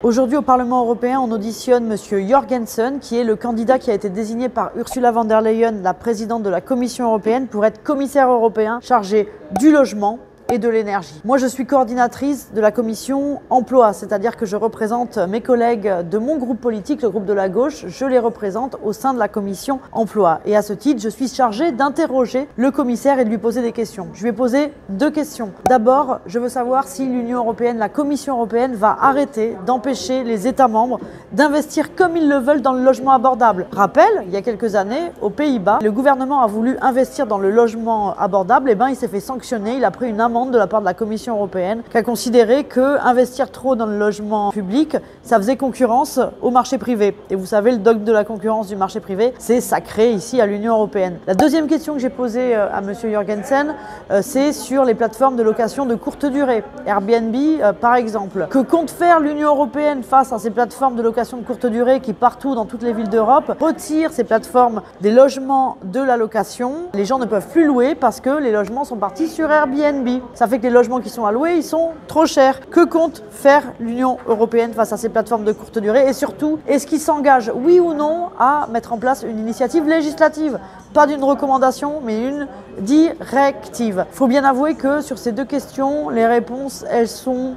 Aujourd'hui, au Parlement européen, on auditionne M. Jorgensen, qui est le candidat qui a été désigné par Ursula von der Leyen, la présidente de la Commission européenne, pour être commissaire européen chargé du logement et de l'énergie. Moi, je suis coordinatrice de la commission emploi, c'est-à-dire que je représente mes collègues de mon groupe politique, le groupe de la gauche, je les représente au sein de la commission emploi. Et à ce titre, je suis chargée d'interroger le commissaire et de lui poser des questions. Je lui ai posé deux questions. D'abord, je veux savoir si l'Union européenne, la Commission européenne, va arrêter d'empêcher les États membres d'investir comme ils le veulent dans le logement abordable. Rappel, il y a quelques années, aux Pays-Bas, le gouvernement a voulu investir dans le logement abordable, et il s'est fait sanctionner, il a pris une amende de la part de la Commission européenne qui a considéré que investir trop dans le logement public, ça faisait concurrence au marché privé. Et vous savez, le dogme de la concurrence du marché privé, c'est sacré ici à l'Union européenne. La deuxième question que j'ai posée à M. Jorgensen, c'est sur les plateformes de location de courte durée, Airbnb par exemple. Que compte faire l'Union européenne face à ces plateformes de location de courte durée qui, partout dans toutes les villes d'Europe, retirent ces plateformes des logements de la location? Les gens ne peuvent plus louer parce que les logements sont partis sur Airbnb. Ça fait que les logements qui sont alloués, ils sont trop chers. Que compte faire l'Union européenne face à ces plateformes de courte durée? Et surtout, est-ce qu'ils s'engagent, oui ou non, à mettre en place une initiative législative? Pas d'une recommandation, mais une directive. Il faut bien avouer que sur ces deux questions, les réponses, elles sont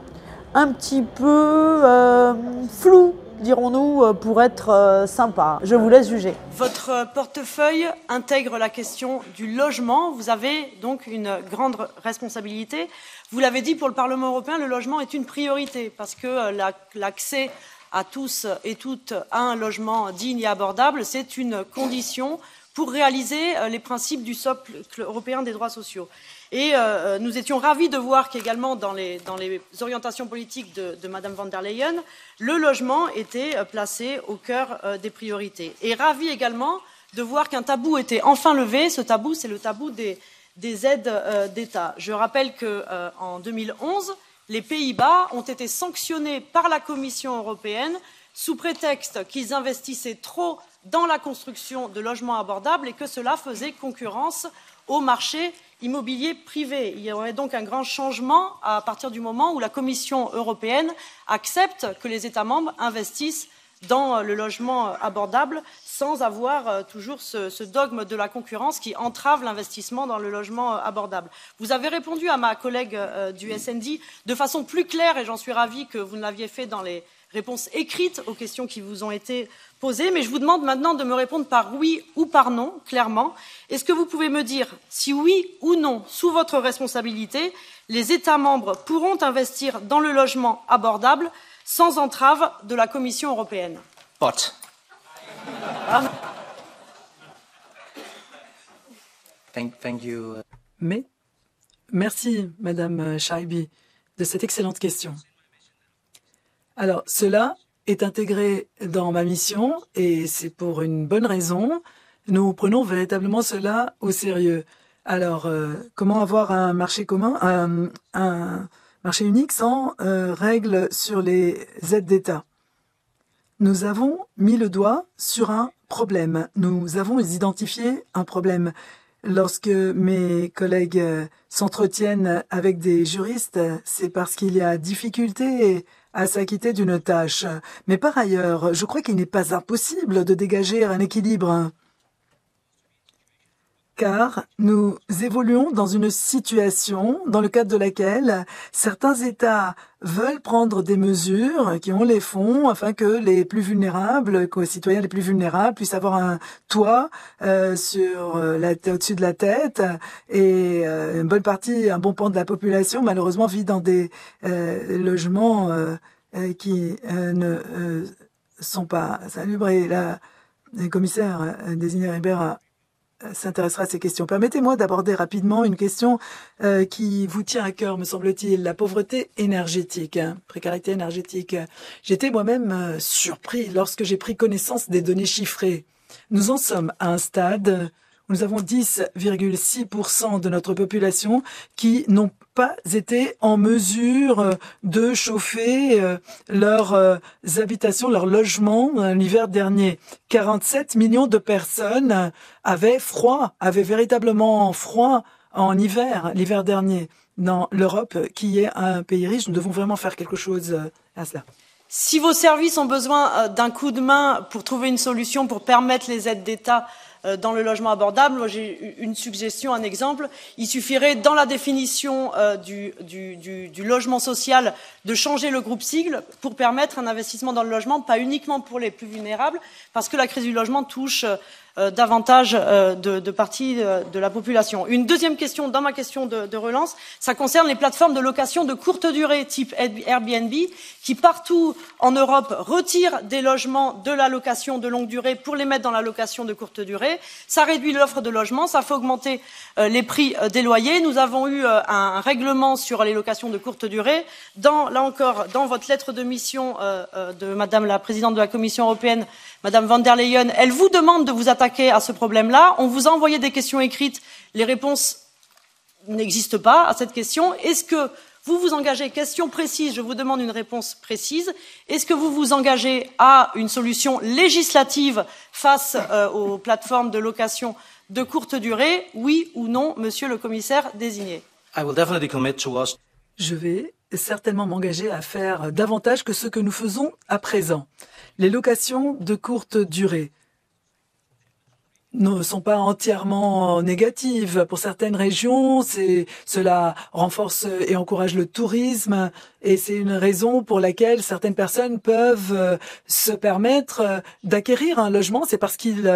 un petit peu floues, dirons-nous, pour être sympa. Je vous laisse juger. Votre portefeuille intègre la question du logement. Vous avez donc une grande responsabilité. Vous l'avez dit, pour le Parlement européen, le logement est une priorité parce que l'accès à tous et toutes à un logement digne et abordable, c'est une condition pour réaliser les principes du socle européen des droits sociaux. Et nous étions ravis de voir qu'également dans les orientations politiques de Mme von der Leyen, le logement était placé au cœur des priorités. Et ravis également de voir qu'un tabou était enfin levé. Ce tabou, c'est le tabou des aides d'État. Je rappelle qu'en 2011, les Pays-Bas ont été sanctionnés par la Commission européenne sous prétexte qu'ils investissaient trop dans la construction de logements abordables et que cela faisait concurrence au marché immobilier privé. Il y aurait donc un grand changement à partir du moment où la Commission européenne accepte que les États membres investissent dans le logement abordable sans avoir toujours ce dogme de la concurrence qui entrave l'investissement dans le logement abordable. Vous avez répondu à ma collègue du SND de façon plus claire, et j'en suis ravie que vous ne l'aviez fait dans les réponses écrites aux questions qui vous ont été posées, mais je vous demande maintenant de me répondre par oui ou par non, clairement. Est-ce que vous pouvez me dire si oui ou non, sous votre responsabilité, les États membres pourront investir dans le logement abordable sans entrave de la Commission européenne? But. Thank you. Mais merci, Madame Scheibe, de cette excellente question. Alors, cela est intégré dans ma mission et c'est pour une bonne raison. Nous prenons véritablement cela au sérieux. Alors, comment avoir un marché commun, un marché unique sans règles sur les aides d'État? Nous avons mis le doigt sur un problème. Nous avons identifié un problème. Lorsque mes collègues s'entretiennent avec des juristes, c'est parce qu'il y a difficulté à s'acquitter d'une tâche. Mais par ailleurs, je crois qu'il n'est pas impossible de dégager un équilibre. Car nous évoluons dans une situation dans le cadre de laquelle certains États veulent prendre des mesures qui ont les fonds afin que les plus vulnérables, que les citoyens les plus vulnérables puissent avoir un toit au-dessus de la tête et une bonne partie, un bon pan de la population malheureusement vit dans des logements qui ne sont pas salubres. Et la commissaire désignée Ribera s'intéressera à ces questions. Permettez-moi d'aborder rapidement une question qui vous tient à cœur, me semble-t-il, la pauvreté énergétique, précarité énergétique. J'étais moi-même surpris lorsque j'ai pris connaissance des données chiffrées. Nous en sommes à un stade où nous avons 10,6% de notre population qui n'ont pas été en mesure de chauffer leurs habitations, leurs logements l'hiver dernier. 47 millions de personnes avaient froid, avaient véritablement froid en hiver, l'hiver dernier. Dans l'Europe, qui est un pays riche, nous devons vraiment faire quelque chose à cela. Si vos services ont besoin d'un coup de main pour trouver une solution pour permettre les aides d'État dans le logement abordable, moi j'ai une suggestion, un exemple. Il suffirait, dans la définition du logement social, de changer le groupe sigle pour permettre un investissement dans le logement, pas uniquement pour les plus vulnérables, parce que la crise du logement touche davantage de parties de la population. Une deuxième question, dans ma question de relance, ça concerne les plateformes de location de courte durée type Airbnb, qui partout en Europe retirent des logements de la location de longue durée pour les mettre dans la location de courte durée. Ça réduit l'offre de logements, ça fait augmenter les prix des loyers. Nous avons eu un règlement sur les locations de courte durée. Là encore, dans votre lettre de mission de Madame la Présidente de la Commission européenne, Madame von der Leyen, elle vous demande de vous attaquer à ce problème-là. On vous a envoyé des questions écrites. Les réponses n'existent pas à cette question. Est-ce que vous vous engagez, question précise, je vous demande une réponse précise, est-ce que vous vous engagez à une solution législative face aux plateformes de location de courte durée, oui ou non, monsieur le commissaire désigné? I will definitely commit to us. Je vais certainement m'engager à faire davantage que ce que nous faisons à présent. Les locations de courte durée ne sont pas entièrement négatives. Pour certaines régions, cela renforce et encourage le tourisme et c'est une raison pour laquelle certaines personnes peuvent se permettre d'acquérir un logement. C'est parce qu'ils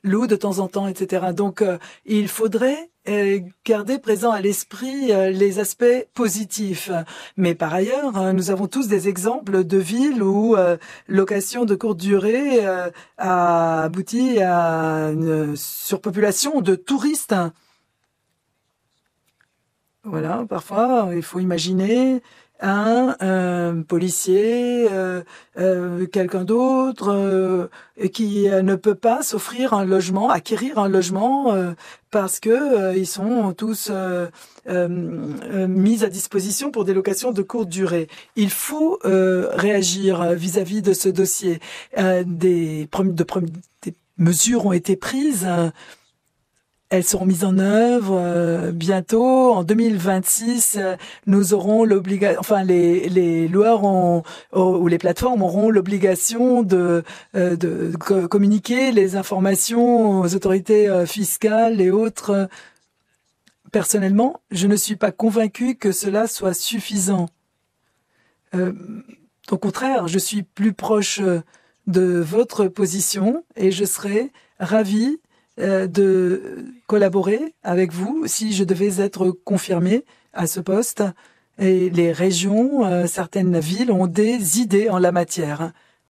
louent de temps en temps, etc. Donc, il faudrait garder présent à l'esprit les aspects positifs. Mais par ailleurs, nous avons tous des exemples de villes où location de courte durée a abouti à une surpopulation de touristes. Voilà, parfois, il faut imaginer un policier, quelqu'un d'autre qui ne peut pas s'offrir un logement, acquérir un logement parce que ils sont tous mis à disposition pour des locations de courte durée. Il faut réagir vis-à-vis de ce dossier. Des mesures ont été prises. Elles seront mises en œuvre bientôt. En 2026, nous aurons l'obligation, enfin les loueurs ou les plateformes auront l'obligation de communiquer les informations aux autorités fiscales et autres. Personnellement, je ne suis pas convaincu que cela soit suffisant. Au contraire, je suis plus proche de votre position et je serais ravi de collaborer avec vous si je devais être confirmé à ce poste. Et les régions, certaines villes ont des idées en la matière.